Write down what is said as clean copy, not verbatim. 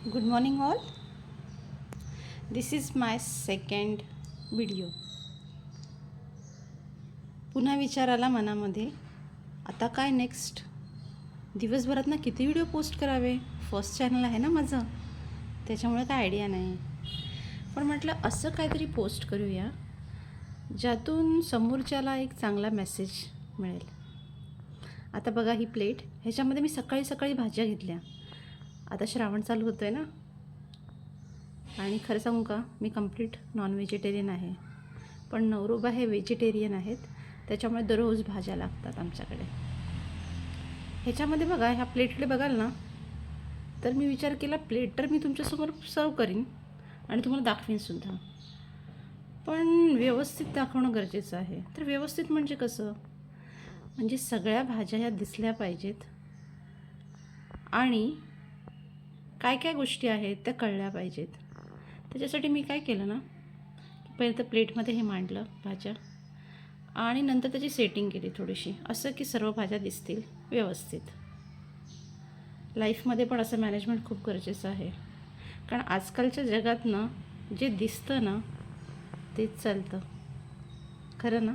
Good morning, all. This is my second video. पुन्हा विचार आला मनामध्ये, आता काय नेक्स्ट. दिवसभरात ना किती व्हिडिओ पोस्ट करावे. फर्स्ट चॅनल आहे ना माझं, त्याच्यामुळे काय आयडिया नाही. पण म्हटलं असं काहीतरी पोस्ट करूया ज्यातून समोरच्याला एक चांगला मेसेज मिळेल. आता बघा ही प्लेट, ह्याच्यामध्ये मी सकाळी सकाळी भाज्या घेतल्या. आता श्रावण चालू होतं आहे ना, आणि खरं सांगू का, मी कंप्लीट नॉन व्हेजिटेरियन आहे. पण नवरोबा हे व्हेजिटेरियन आहेत, त्याच्यामुळे दररोज भाज्या लागतात आमच्याकडे. ह्याच्यामध्ये बघा, ह्या प्लेटकडे बघाल ना, तर मी विचार केला प्लेट तर मी तुमच्यासमोर सर्व करीन आणि तुम्हाला दाखवीनसुद्धा, पण व्यवस्थित दाखवणं गरजेचं आहे. तर व्यवस्थित म्हणजे कसं, म्हणजे सगळ्या भाज्या ह्या दिसल्या पाहिजेत आणि काय काय गोष्टी आहेत त्या कळल्या पाहिजेत. त्याच्यासाठी मी काय केलं ना, पहिलं तर प्लेटमध्ये हे मांडलं भाज्या, आणि नंतर त्याची सेटिंग केली थोडीशी, असं की सर्व भाज्या दिसतील व्यवस्थित. लाईफमध्ये पण असं मॅनेजमेंट खूप गरजेचं आहे, कारण आजकालच्या जगात ना जे दिसतं ना तेच चालतं, खरं ना.